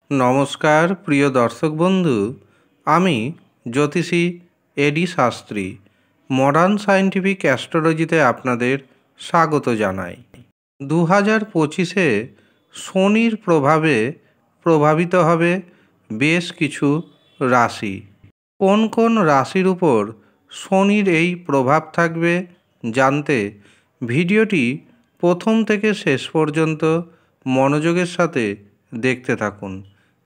নমস্কার প্রিয় দর্শক বন্ধু, আমি জ্যোতিষী এডি শাস্ত্রী মডার্ন সায়েন্টিফিক অ্যাস্ট্রোলজিতে আপনাদের স্বাগত জানাই। 2025-এ শনির প্রভাবে প্রভাবিত হবে বেশ কিছু রাশি। কোন কোন রাশির উপর শনির এই প্রভাব থাকবে জানতে ভিডিওটি প্রথম থেকে শেষ পর্যন্ত মনোযোগের সাথে দেখতে থাকুন।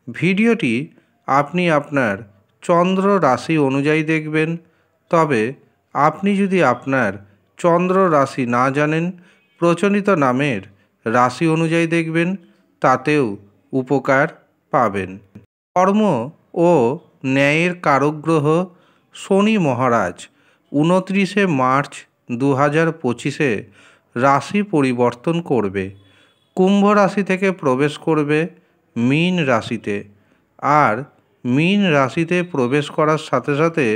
ভিডিওটি আপনি আপনার চন্দ্র রাশি অনুযায়ী দেখবেন। তবে আপনি যদি আপনার চন্দ্র রাশি না জানেন, প্রচলিত নামের রাশি অনুযায়ী দেখবেন, তাতেও উপকার পাবেন। কর্ম ও ন্যায়ের কারক গ্রহ শনি মহারাজ 29শে মার্চ 2025-এ রাশি পরিবর্তন করবে। কুম্ভ রাশি থেকে প্রবেশ করবে মীন রাশিতে, আর মীন রাশিতে প্রবেশ করার সাথে সাথে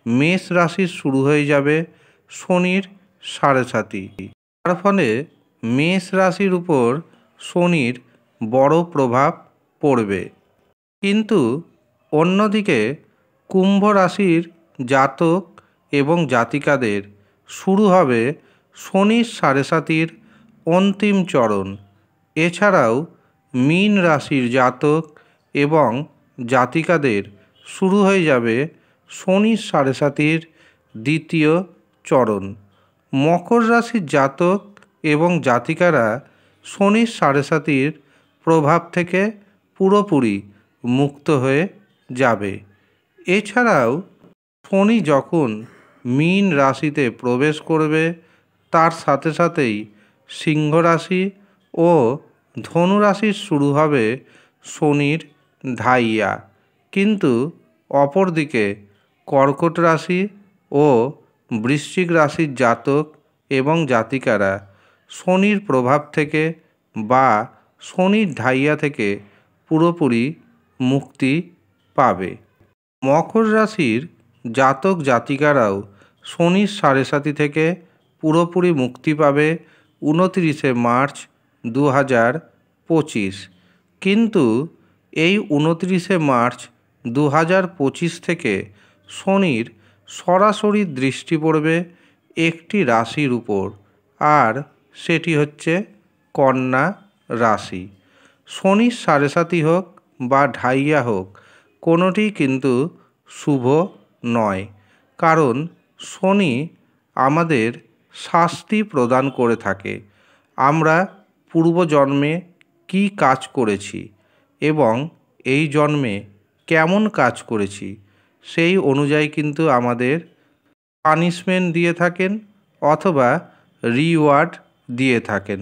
মেষ রাশি শুরু হয়ে যাবে শনির সাড়ে তার ফলে মেষ রাশির উপর শনির বড় প্রভাব পড়বে। কিন্তু অন্যদিকে কুম্ভ রাশির জাতক এবং জাতিকাদের শুরু হবে শনির সাড়ে অন্তিম চরণ। এছাড়াও মীন রাশির জাতক এবং জাতিকাদের শুরু হয়ে যাবে শনির সাড়ে দ্বিতীয় চরণ। মকর রাশির জাতক এবং জাতিকারা শনির সাড়ে প্রভাব থেকে পুরোপুরি মুক্ত হয়ে যাবে। এছাড়াও শনি যখন মীন রাশিতে প্রবেশ করবে, তার সাথে সাথেই সিংহ রাশি ও ধনু রাশির শুরু হবে শনির ঢাইয়া। কিন্তু অপরদিকে কর্কট রাশি ও বৃশ্চিক রাশির জাতক এবং জাতিকারা শনির প্রভাব থেকে বা শনির ঢাইয়া থেকে পুরোপুরি মুক্তি পাবে। মকর রাশির জাতক জাতিকারাও শনির সাড়ে থেকে পুরোপুরি মুক্তি পাবে 29শে মার্চ 2025। কিন্তু এই 29শে মার্চ 2025 থেকে শনির সরাসরি দৃষ্টি পড়বে একটি রাশির উপর, আর সেটি হচ্ছে কন্যা রাশি। শনির সাড়ে হোক বা ঢাইয়া হোক, কোনোটি কিন্তু শুভ নয়, কারণ শনি আমাদের শাস্তি প্রদান করে থাকে। আমরা পূর্বজন্মে কী কাজ করেছি এবং এই জন্মে কেমন কাজ করেছি সেই অনুযায়ী কিন্তু আমাদের পানিশমেন্ট দিয়ে থাকেন অথবা রিওয়ার্ড দিয়ে থাকেন।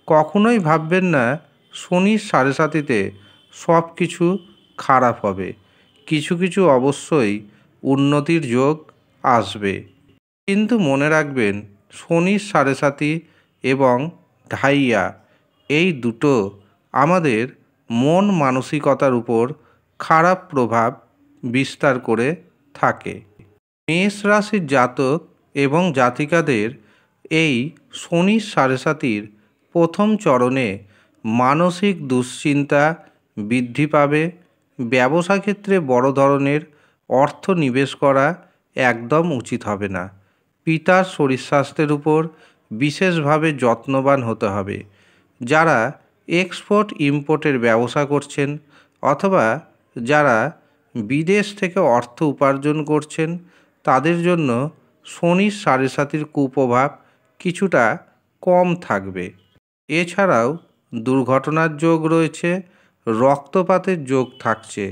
কখনোই ভাববেন না শনির সাড়ে সব কিছু খারাপ হবে। কিছু কিছু অবশ্যই উন্নতির যোগ আসবে। কিন্তু মনে রাখবেন, শনির সাড়ে এবং ঢাইয়া এই দুটো আমাদের মন মানসিকতার উপর খারাপ প্রভাব বিস্তার করে থাকে। মেষ রাশির জাতক এবং জাতিকাদের এই শনির সাড়ে প্রথম চরণে মানসিক দুশ্চিন্তা বৃদ্ধি পাবে। ব্যবসা ক্ষেত্রে বড় ধরনের অর্থ নিবেশ করা একদম উচিত হবে না। পিতার শরীর স্বাস্থ্যের উপর বিশেষভাবে যত্নবান হতে হবে। যারা এক্সপোর্ট ইম্পোর্টের ব্যবসা করছেন অথবা যারা বিদেশ থেকে অর্থ উপার্জন করছেন, তাদের জন্য শনির সাড়ে কুপ্রভাব কিছুটা কম থাকবে। এছাড়াও দুর্ঘটনার যোগ রয়েছে, রক্তপাতের যোগ থাকছে,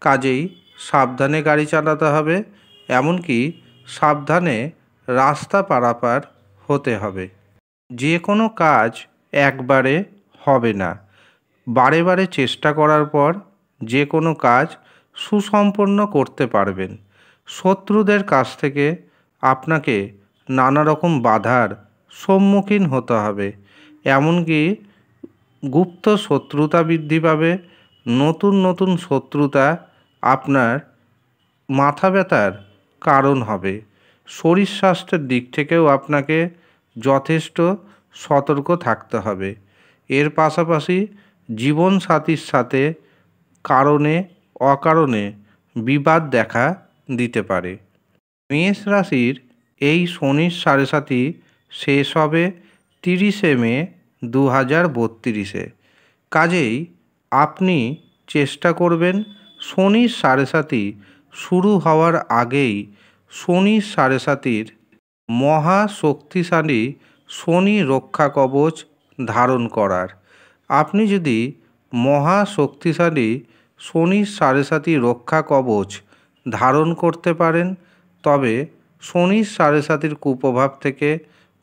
কাজেই সাবধানে গাড়ি চালাতে হবে, এমনকি সাবধানে রাস্তা পারাপার হতে হবে। যে কোনো কাজ একবারে হবে না, বারে বারে চেষ্টা করার পর যে কোনো কাজ সুসম্পন্ন করতে পারবেন। শত্রুদের কাছ থেকে আপনাকে নানা রকম বাধার সম্মুখীন হতে হবে, এমনকি গুপ্ত শত্রুতা বৃদ্ধি পাবে। নতুন নতুন শত্রুতা আপনার মাথা ব্যথার কারণ হবে। শরীর স্বাস্থ্যের দিক থেকেও আপনাকে যথেষ্ট সতর্ক থাকতে হবে। এর পাশাপাশি জীবনসাথীর সাথে কারণে অকারণে বিবাদ দেখা দিতে পারে। মেষ রাশির এই শনির সাড়ে সাতি শেষ হবে 30শে মে 2032-এ। কাজেই আপনি চেষ্টা করবেন শনির সাড়ে সাতি শুরু হওয়ার আগেই শনির সাড়ে সাতির মহা শক্তিশালী শনি রক্ষা কবচ ধারণ করার। আপনি যদি মহা শক্তিশালী শনির সাড়ে সাতি রক্ষা কবচ ধারণ করতে পারেন, তবে শনির সাড়ে সাতির কুপ্রভাব থেকে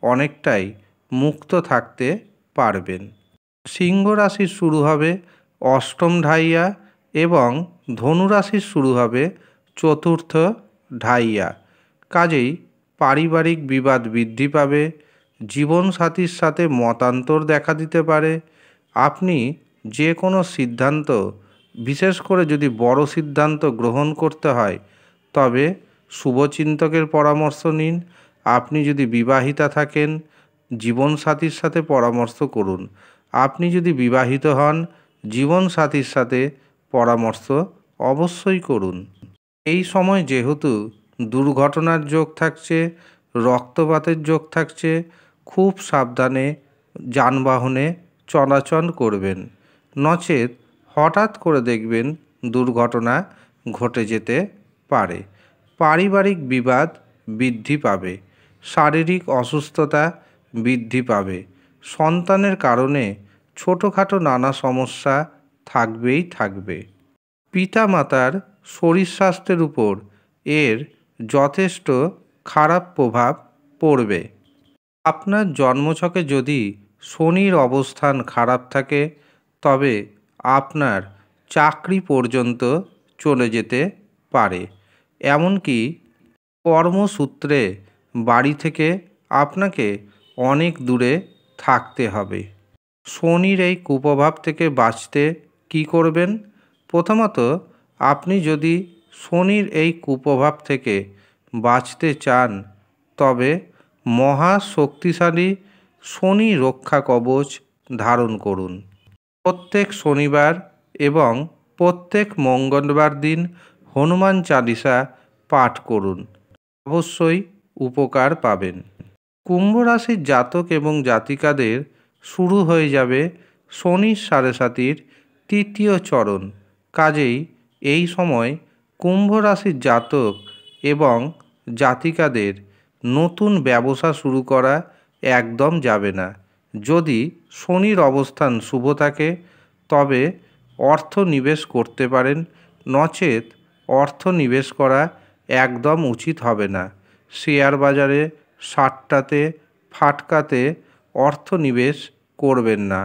অনেকটাই মুক্ত থাকতে পারবেন। সিংহ রাশির শুরু হবে অষ্টম ঢাইয়া এবং ধনু রাশির শুরু হবে চতুর্থ ঢাইয়া। কাজেই পারিবারিক বিবাদ বৃদ্ধি পাবে, জীবনসাথীর সাথে মতান্তর দেখা দিতে পারে। আপনি যে কোনো সিদ্ধান্ত, বিশেষ করে যদি বড় সিদ্ধান্ত গ্রহণ করতে হয়, তবে শুভচিন্তকের পরামর্শ নিন। আপনি যদি বিবাহিতা থাকেন, জীবনসাথীর সাথে পরামর্শ করুন। আপনি যদি বিবাহিত হন, জীবনসাথীর সাথে পরামর্শ অবশ্যই করুন। এই সময় যেহেতু দুর্ঘটনার যোগ থাকছে, রক্তপাতের যোগ থাকছে, খুব সাবধানে যানবাহনে চলাচল করবেন, নচেত হঠাৎ করে দেখবেন দুর্ঘটনা ঘটে যেতে পারে। পারিবারিক বিবাদ বৃদ্ধি পাবে, শারীরিক অসুস্থতা বৃদ্ধি পাবে, সন্তানের কারণে ছোটোখাটো নানা সমস্যা থাকবেই থাকবে। পিতামাতার শরীর স্বাস্থ্যের উপর এর যথেষ্ট খারাপ প্রভাব পড়বে। আপনার জন্মছকে যদি শনির অবস্থান খারাপ থাকে, তবে আপনার চাকরি পর্যন্ত চলে যেতে পারে। এমনকি কর্মসূত্রে বাড়ি থেকে আপনাকে অনেক দূরে থাকতে হবে। শনির এই কুপ্রভাব থেকে বাঁচতে কী করবেন? প্রথমত, আপনি যদি শনির এই কুপ্রভাব থেকে বাঁচতে চান, তবে মহা শক্তিশালী শনি রক্ষা কবচ ধারণ করুন। প্রত্যেক শনিবার এবং প্রত্যেক মঙ্গলবার দিন হনুমান চালিসা পাঠ করুন, অবশ্যই উপকার পাবেন। কুম্ভ রাশির জাতক এবং জাতিকাদের শুরু হয়ে যাবে শনির সাড়ে সাতির তৃতীয় চরণ। কাজেই এই সময় কুম্ভ রাশির জাতক এবং জাতিকাদের নতুন ব্যবসা শুরু করা একদম যাবে না। যদি শনির অবস্থান শুভ থাকে, তবে অর্থ নিবেশ করতে পারেন, নচেত অর্থ নিবেশ করা একদম উচিত হবে না। শেয়ার বাজারে সাট্টাতে ফাটকাতে অর্থ নিবেশ করবেন না।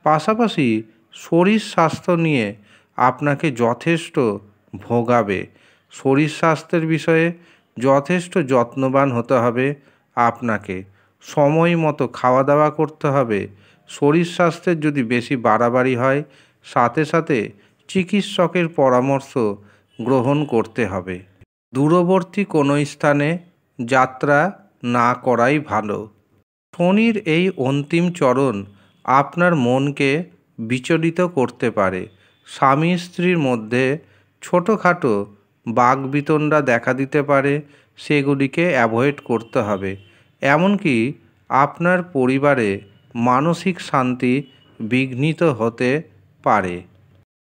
পাশাপাশি শরীর স্বাস্থ্য নিয়ে আপনাকে যথেষ্ট ভোগাবে। শরীর স্বাস্থ্যের বিষয়ে যথেষ্ট যত্নবান হতে হবে আপনাকে। সময় মতো খাওয়া দাওয়া করতে হবে। শরীর স্বাস্থ্যের যদি বেশি বাড়াবাড়ি হয়, সাথে সাথে চিকিৎসকের পরামর্শ গ্রহণ করতে হবে। দূরবর্তী কোনো স্থানে যাত্রা না করাই ভালো। শনির এই অন্তিম চরণ আপনার মনকে বিচলিত করতে পারে। স্বামী স্ত্রীর মধ্যে ছোটোখাটো বাকবিতণ্ডা দেখা দিতে পারে, সেগুলিকে অ্যাভয়েড করতে হবে। এমনকি আপনার পরিবারে মানসিক শান্তি বিঘ্নিত হতে পারে।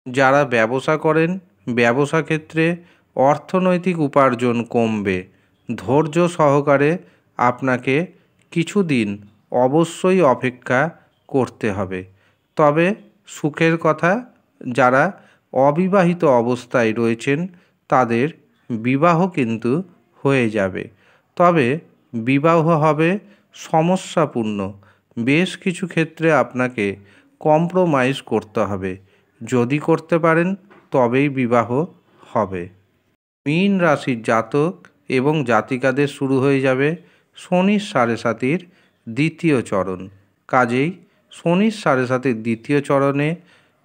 যারা ব্যবসা করেন, ব্যবসা ক্ষেত্রে অর্থনৈতিক উপার্জন কমবে। ধৈর্য সহকারে আপনাকে কিছুদিন অবশ্যই অপেক্ষা করতে হবে। তবে সুখের কথা, যারা অবিবাহিত অবস্থায় রয়েছেন তাদের বিবাহ কিন্তু হয়ে যাবে। তবে বিবাহ হবে সমস্যাপূর্ণ। বেশ কিছু ক্ষেত্রে আপনাকে কম্প্রোমাইজ করতে হবে। যদি করতে পারেন তবেই বিবাহ হবে। মীন রাশির জাতক এবং জাতিকাদের শুরু হয়ে যাবে শনির সাড়ে সাতির দ্বিতীয় চরণ। কাজেই শনির সাড়ে সাতির দ্বিতীয় চরণে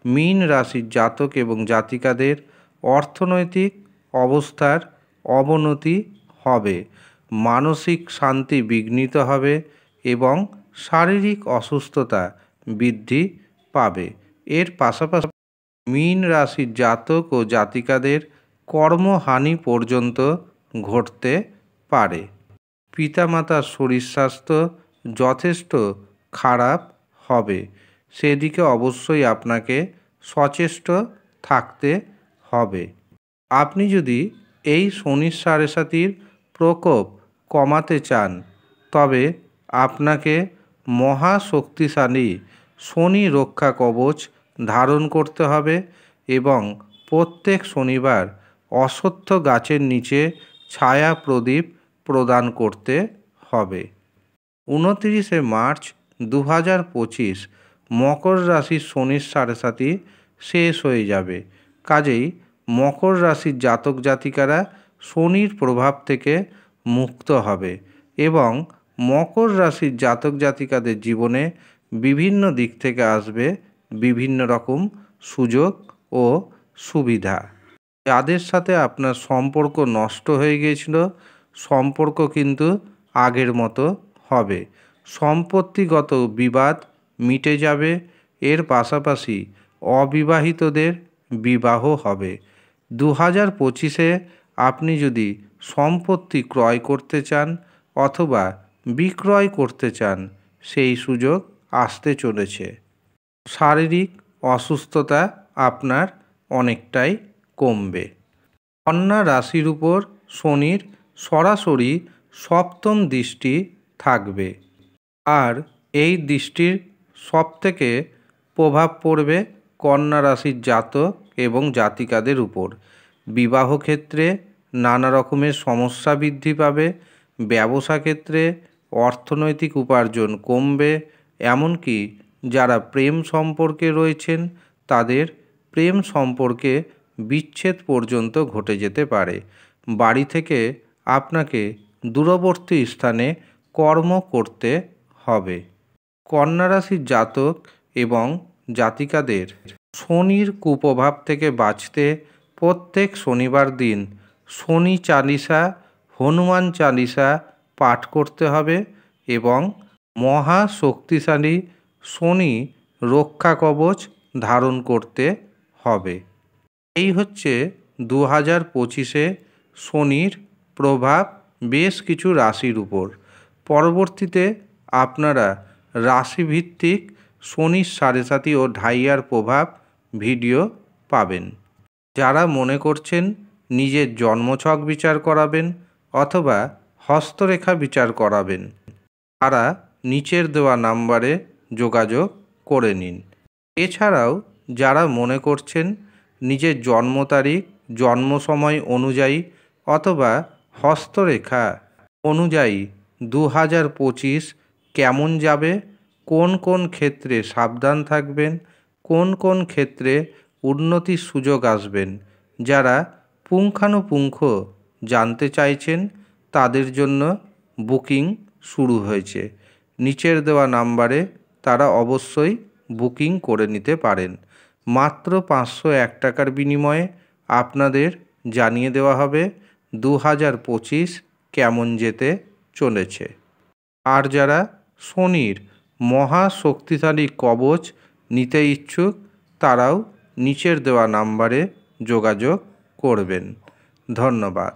মীন রাশির জাতক এবং জাতিকাদের অর্থনৈতিক অবস্থার অবনতি হবে, মানসিক শান্তি বিঘ্নিত হবে এবং শারীরিক অসুস্থতা বৃদ্ধি পাবে। এর পাশাপাশি মীন রাশির জাতক ও জাতিকাদের কর্মহানি পর্যন্ত ঘটতে পারে। পিতামাতার শরীর স্বাস্থ্য যথেষ্ট খারাপ হবে, সেদিকে অবশ্যই আপনাকে সচেষ্ট থাকতে হবে। আপনি যদি এই শনির সাড়ে সাতির প্রকোপ কমাতে চান, তবে আপনাকে মহা শক্তিশালী শনি রক্ষা কবচ ধারণ করতে হবে এবং প্রত্যেক শনিবার অশ্বত্থ গাছের নিচে ছায়া প্রদীপ প্রদান করতে হবে। 29শে মার্চ 2025 মকর রাশির শনির সাড়ে সাতি শেষ হয়ে যাবে। কাজেই মকর রাশির জাতক জাতিকারা শনির প্রভাব থেকে মুক্ত হবে এবং মকর রাশির জাতক জাতিকাদের জীবনে বিভিন্ন দিক থেকে আসবে বিভিন্ন রকম সুযোগ ও সুবিধা। যাদের সাথে আপনার সম্পর্ক নষ্ট হয়ে গিয়েছিল, সম্পর্ক কিন্তু আগের মতো হবে। সম্পত্তিগত বিবাদ মিটে যাবে। এর পাশাপাশি অবিবাহিতদের বিবাহ হবে। 2025-এ আপনি যদি সম্পত্তি ক্রয় করতে চান অথবা বিক্রয় করতে চান, সেই সুযোগ আসতে চলেছে। শারীরিক অসুস্থতা আপনার অনেকটাই কমবে। কন্যা রাশির উপর শনির সরাসরি সপ্তম দৃষ্টি থাকবে, আর এই দৃষ্টির সবথেকে প্রভাব পড়বে কন্যা রাশির জাতক এবং জাতিকাদের উপর। বিবাহ ক্ষেত্রে নানা রকমের সমস্যা বৃদ্ধি পাবে, ব্যবসা ক্ষেত্রে অর্থনৈতিক উপার্জন কমবে, এমনকি যারা প্রেম সম্পর্কে রয়েছেন তাদের প্রেম সম্পর্কে বিচ্ছেদ পর্যন্ত ঘটে যেতে পারে। বাড়ি থেকে আপনাকে দূরবর্তী স্থানে কর্ম করতে হবে। কন্যা রাশির জাতক এবং জাতিকাদের শনির কুপ্রভাব থেকে বাঁচতে প্রত্যেক শনিবার দিন শনি চালিসা, হনুমান চালিসা পাঠ করতে হবে এবং মহা শক্তিশালী শনি রক্ষা কবচ ধারণ করতে হবে। এই হচ্ছে 2025-এ শনির প্রভাব বেশ কিছু রাশির উপর। পরবর্তীতে আপনারা রাশিভিত্তিক শনির সাড়ে সাতি ও ঢাইয়ার প্রভাব ভিডিও পাবেন। যারা মনে করছেন নিজের জন্মছক বিচার করাবেন অথবা হস্তরেখা বিচার করাবেন, তারা নিচের দেওয়া নাম্বারে যোগাযোগ করে নিন। এছাড়াও যারা মনে করছেন নিজের জন্ম তারিখ, জন্ম সময় অনুযায়ী অথবা হস্তরেখা অনুযায়ী 2025 কেমন যাবে, কোন কোন ক্ষেত্রে সাবধান থাকবেন, কোন কোন ক্ষেত্রে উন্নতির সুযোগ আসবেন, যারা পুঙ্খানুপুঙ্খ জানতে চাইছেন তাদের জন্য বুকিং শুরু হয়েছে। নিচের দেওয়া নাম্বারে তারা অবশ্যই বুকিং করে নিতে পারেন। মাত্র 501 টাকার বিনিময়ে আপনাদের জানিয়ে দেওয়া হবে 2025 কেমন যেতে চলেছে। আর যারা শনির মহা শক্তিশালী কবচ নিতে ইচ্ছুক, তারাও নিচের দেওয়া নাম্বারে যোগাযোগ করবেন। ধন্যবাদ।